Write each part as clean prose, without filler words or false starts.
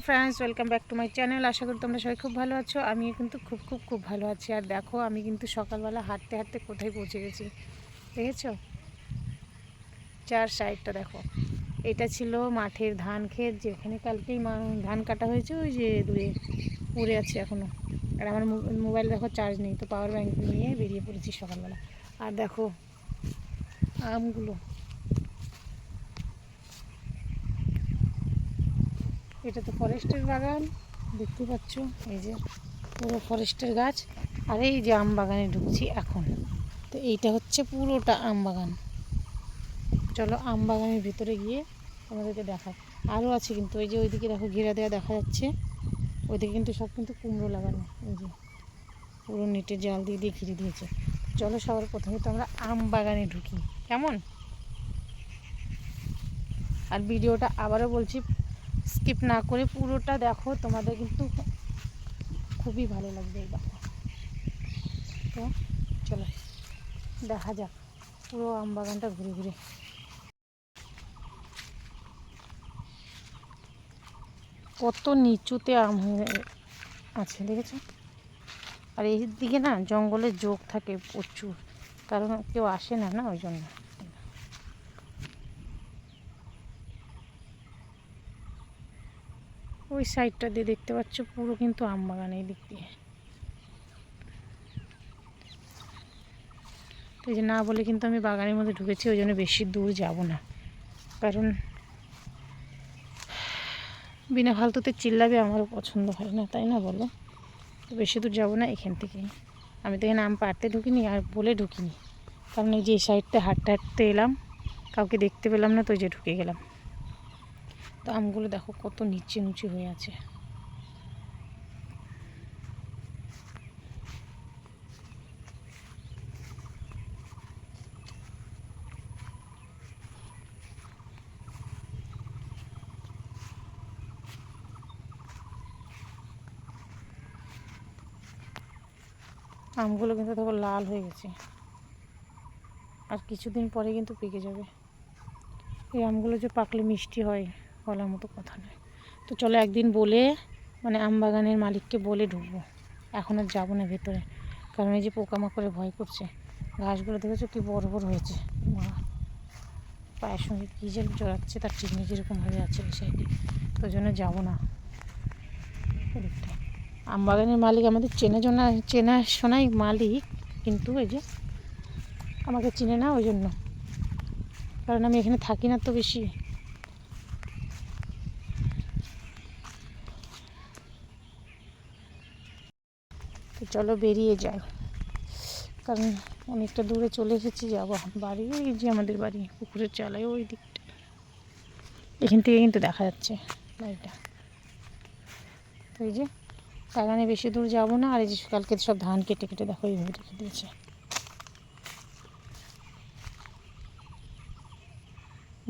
Friends welcome back to my channel. आशा करी तुम्हारा सबाई खूब भालो आछो। आमी किन्तु खूब खूब खूब भालो आछि। और देखो आमी किन्तु सकालबेला हाঁटते हाঁटते कोथाय पौঁছে गेছি দেখেছো? চার সাইডটা দেখো। এটা ছিল মাঠের ধান ক্ষেত, যেখানে কালকেই ধান কাটা হয়েছে। ওই যে দূরে পড়ে আছে এখনও। আর আমার মোবাইল দেখো চার্জ নেই, তো পাওয়ার ব্যাংক নিয়ে বেরিয়ে পড়েছি সকালবেলা। আর দেখো আমগুলো, এটা তো ফরেস্টের বাগান দেখতে পাচ্ছ, এই যে পুরো ফরেস্টের গাছ। আর এই যে আম বাগানে ঢুকছি এখন। তো এইটা হচ্ছে পুরোটা আম বাগান। চলো আম বাগানের ভিতরে গিয়ে তোমাদেরকে দেখায়। আরও আছে কিন্তু, ওই যে ওইদিকে দেখো ঘেরা দেওয়া দেখা যাচ্ছে, ওইদিকে কিন্তু সব কিন্তু কুমড়ো লাগানো। এই যে পুরো নেটের জাল দিয়ে দিয়ে ঘিরে দিয়েছে। চলো সবার প্রথমে তো আমরা আম বাগানে ঢুকি, কেমন? আর ভিডিওটা আবারও বলছি, স্কিপ না করে পুরোটা দেখো, তোমাদের কিন্তু খুবই ভালো লাগবে। দেখো তো চলো দেখা যাক পুরো আম বাগানটা ঘুরে ঘুরে। কত নিচুতে আম হয়ে আছে দেখেছো? আর এই দিকে না জঙ্গলের যোগ থাকে প্রচুর, কারণ কেউ আসে না, ওই জন্য। ওই সাইডটা দিয়ে দেখতে পাচ্ছ পুরো কিন্তু আম বাগান এই দিক দিয়ে। তো এই যে না বলে কিন্তু আমি বাগানের মধ্যে ঢুকেছি, ওই জন্য বেশি দূর যাব না, কারণ বিনা ফালতুতে চিল্লাবে, আমারও পছন্দ হয় না, তাই না বলো? তো বেশি দূর যাবো না, এখান থেকেই। আমি তো এখানে আম পাড়তে ঢুকিনি আর বলে ঢুকিনি, কারণ এই যে এই সাইডটা হাঁটতে হাঁটতে এলাম, কাউকে দেখতে পেলাম না, তো এই যে ঢুকে গেলাম। তো আমগুলো দেখো কত নিচে নিচে হয়ে আছে। আমগুলো কিন্তু দেখো লাল হয়ে গেছে, আর কিছুদিন পরে কিন্তু পেকে যাবে। এই আমগুলো যে পাকলে মিষ্টি হয় বলার মতো কথা নয়। তো চলো একদিন বলে, মানে আম বাগানের মালিককে বলে ঢুকবো। এখন আর যাবো না ভেতরে, কারণ এই যে পোকামাকড়ে ভয় করছে। ঘাসগুলো দেখেছো কি বড় বড় হয়েছে, পায়ের সঙ্গে কী যে জড়াচ্ছে তার ঠিক নেই, যেরকমভাবে আছে সেই দিক। তো ওই জন্য যাবো না ওদিকটা। আম বাগানের মালিক আমাদের চেনাশোনাই মালিক, কিন্তু ওই যে আমাকে চিনে না, ওই জন্য, কারণ আমি এখানে থাকি না তো বেশি। তো চলো বেরিয়ে যাই, কারণ অনেকটা দূরে চলে এসেছি, যাবো বাড়ি। ওই যে আমাদের বাড়ি পুকুরের চালায় ওই দিকটা, এখান থেকে কিন্তু দেখা যাচ্ছে বাড়িটা। তো এই যে বাগানে বেশি দূর যাবো না। আর এই যে কালকে সব ধান কেটে কেটে দেখো এইভাবে রেখে দিয়েছে।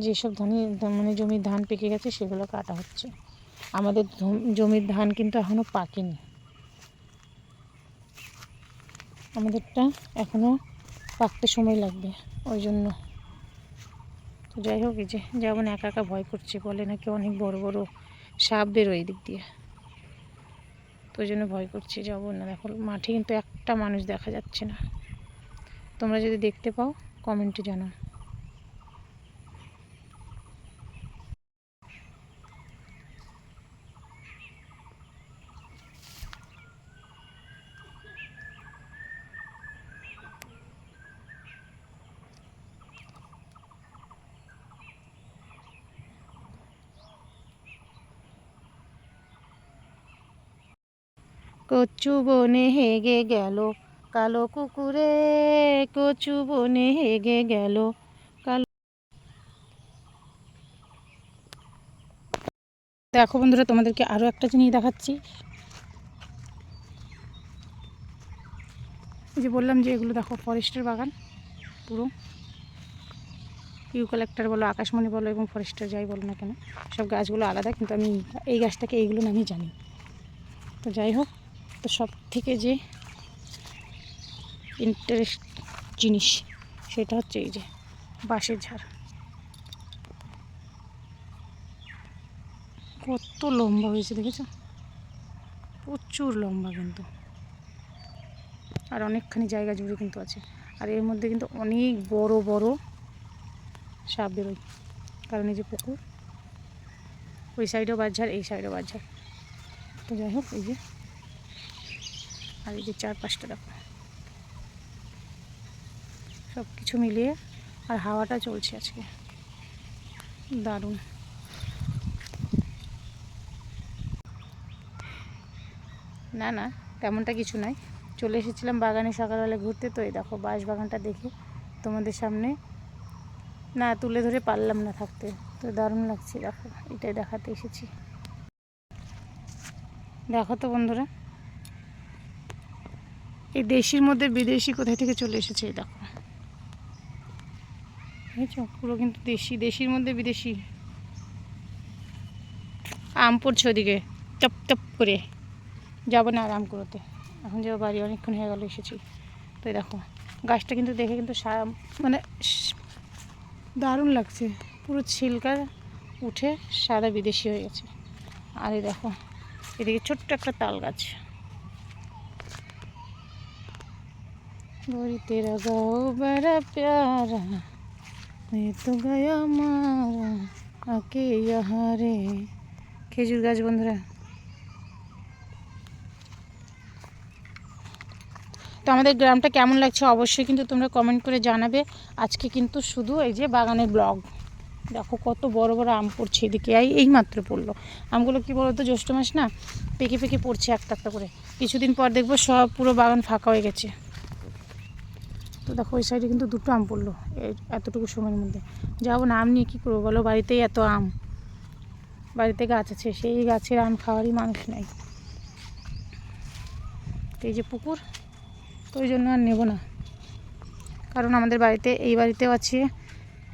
যেসব মানে জমির ধান পেকে গেছে সেগুলো কাটা হচ্ছে। আমাদের জমির ধান কিন্তু এখনও পাকেনি, আমাদেরটা এখনও পাকতে সময় লাগবে, ওই জন্য। তো যাই হোক, এই যে যেমন একা একা ভয় করছে, বলে নাকি অনেক বড় বড় সাপ বেরোয় এই দিক দিয়ে, তো ওই জন্য ভয় করছি, যাবো না। দেখো মাঠে কিন্তু একটা মানুষ দেখা যাচ্ছে না। তোমরা যদি দেখতে পাও কমেন্টে জানাও। কচু বনে হেগে গেল কালো কুকুরে, কচু বনে হেগে গেল কালো। দেখো বন্ধুরা, তোমাদেরকে আরও একটা জিনিস দেখাচ্ছি। এই যে বললাম যে এগুলো দেখো ফরেস্টের বাগান, পুরো ইউক্যালিপটাস বলো, আকাশমণি বলো, এবং ফরেস্টার যাই বলো না কেন, সব গাছগুলো আলাদা, কিন্তু আমি এই গাছটাকে এইগুলো নামই জানি। তো যাই হোক, তো সব থেকে যে ইন্টারেস্ট জিনিস সেটা হচ্ছে এই যে বাঁশের ঝাড়। কত লম্বা হয়েছে দেখেছো, প্রচুর লম্বা কিন্তু, আর অনেকখানি জায়গা জুড়ে কিন্তু আছে। আর এর মধ্যে কিন্তু অনেক বড় বড় সাপ বেরোয়, কারণ এই যে পুকুর, ওই সাইডেও বাঁশঝাড়, এই সাইডেও বাঁশঝাড়। তো যাই হোক, এই যে আর এই যে চারপাশটা দেখো, সব কিছু মিলিয়ে। আর হাওয়াটা চলছে আজকে দারুণ। না না, তেমনটা কিছু নয়, চলে এসেছিলাম বাগানে সকালবেলা ঘুরতে। তো এই দেখো বাঁশ বাগানটা দেখে তোমাদের সামনে না তুলে ধরে পারলাম না থাকতে, তো দারুণ লাগছে। দেখো এটাই দেখাতে এসেছি। দেখো তো বন্ধুরা, এই দেশির মধ্যে বিদেশি কোথায় থেকে চলে এসেছে, এই দেখো বুঝেছো, পুরো কিন্তু দেশি, দেশির মধ্যে বিদেশি। আম পড়ছে ওদিকে টপ টপ করে, যাবো না আর আম কুড়োতে, এখন যাবো বাড়ি, অনেকক্ষণ হয়ে গেল এসেছি। তো দেখো গাছটা কিন্তু দেখে কিন্তু মানে দারুণ লাগছে, পুরো ছিলকা উঠে সাদা বিদেশি হয়ে গেছে। আর এই দেখো এদিকে ছোট্ট একটা তাল গাছ। गोरी तेरा गाँव बड़ा प्यारा, मैं तो गया मारा आके यहाँ रे। খেজুর গাছ বন্ধুরা। তো আমাদের গ্রামটা কেমন লাগছে অবশ্যই কিন্তু তোমরা কমেন্ট করে জানাবে। আজকে কিন্তু শুধু এই যে বাগানের ব্লগ। দেখো কত বড় বড় আম পড়ছে এদিকে, এই মাত্র পড়লো। আমগুলো কি বলতো, জ্যৈষ্ঠ মাস না, পেকে পেকে পড়ছে একটা একটা করে। কিছুদিন পর দেখবো সব পুরো বাগান ফাঁকা হয়ে গেছে। তো দেখো ওই সাইডে কিন্তু দুটো আম পড়লো এতটুকু সময়ের মধ্যে। যাবো না আম নিয়ে কী করবো বলো, বাড়িতেই এত আম, বাড়িতে গাছ আছে, সেই গাছের আম খাওয়ারই মানুষ নাই। এই যে পুকুর, তো ওই জন্য আর নেবো না, কারণ আমাদের বাড়িতে, এই বাড়িতেও আছে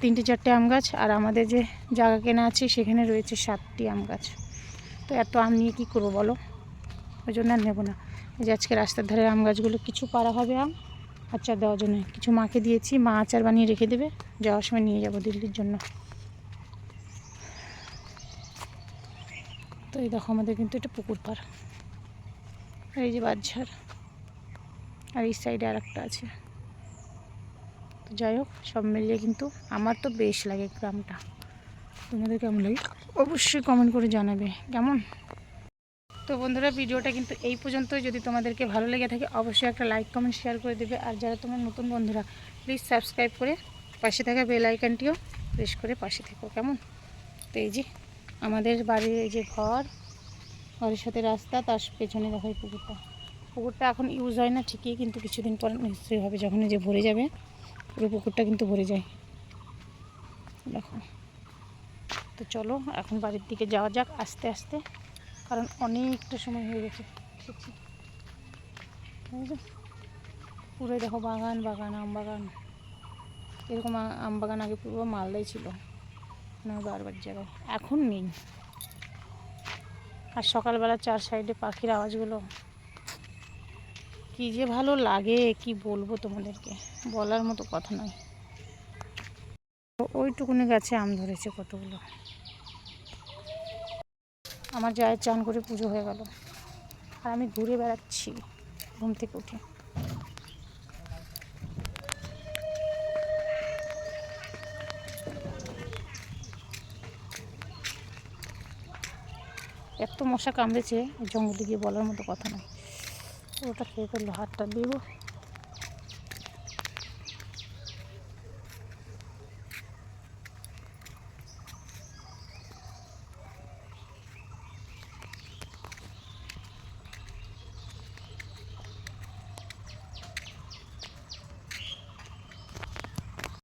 3-4টে আম গাছ, আর আমাদের যে জায়গা কেনা আছে সেখানে রয়েছে 7টি আম গাছ। তো এত আম নিয়ে কী করবো বলো, ওই জন্য আর নেবো না। এই যে আজকে রাস্তার ধারে আম গাছগুলো কিছু পাড়া হবে আম আচার দেওয়ার জন্য, কিছু মাকে দিয়েছি, মা আচার বানিয়ে রেখে দেবে, যাওয়ার সময় নিয়ে যাব দিল্লির জন্য। তো এই দেখো আমাদের কিন্তু এটা পুকুর পাড়, আর এই যে বাঁশঝাড়, আর এই সাইডে আর একটা আছে। তো যাই হোক, সব মিলিয়ে কিন্তু আমার তো বেশ লাগে গ্রামটা। তোমাদের কেমন লাগে অবশ্যই কমেন্ট করে জানাবে কেমন। তো বন্ধুরা ভিডিওটা কিন্তু এই পর্যন্তই। যদি তোমাদেরকে ভালো লেগে থাকে অবশ্যই একটা লাইক কমেন্ট শেয়ার করে দেবে। আর যারা তোমার নতুন বন্ধুরা প্লিজ সাবস্ক্রাইব করে পাশে থাকা বেল আইকনটিও প্রেস করে পাশে থেকো কেমন। তো এই যে আমাদের বাড়ির এই যে ঘরের সাথে রাস্তা, তার পেছনে দেখো এই পুকুরটা এখন ইউজ হয় না ঠিকই, কিন্তু কিছুদিন পর নিশ্চয়ই হবে, যখন এই যে ভরে যাবে পুরো পুকুরটা কিন্তু ভরে যায় দেখো। তো চলো এখন বাড়ির দিকে যাওয়া যাক আস্তে আস্তে, কারণ অনেকটা সময় হয়ে গেছে। পুরো দেখো বাগান বাগান, আম বাগান। এরকম আম বাগান আগে পুরো মালদাই ছিল, না বারবার জায়গায়, এখন নেই। আর সকালবেলা 4 সাইডে পাখির আওয়াজগুলো কি যে ভালো লাগে, কি বলবো তোমাদেরকে, বলার মতো কথা নয়। ওইটুকুনি গাছে আম ধরেছে কতগুলো। আমার জায়ের চান করে পুজো হয়ে গেল, আর আমি ঘুরে বেড়াচ্ছি ঘুম থেকে উঠে। এত মশা কামড়েছে জঙ্গলে গিয়ে বলার মতো কথা নয়। ওটা খেয়ে ফেললো, হাতটা দিব।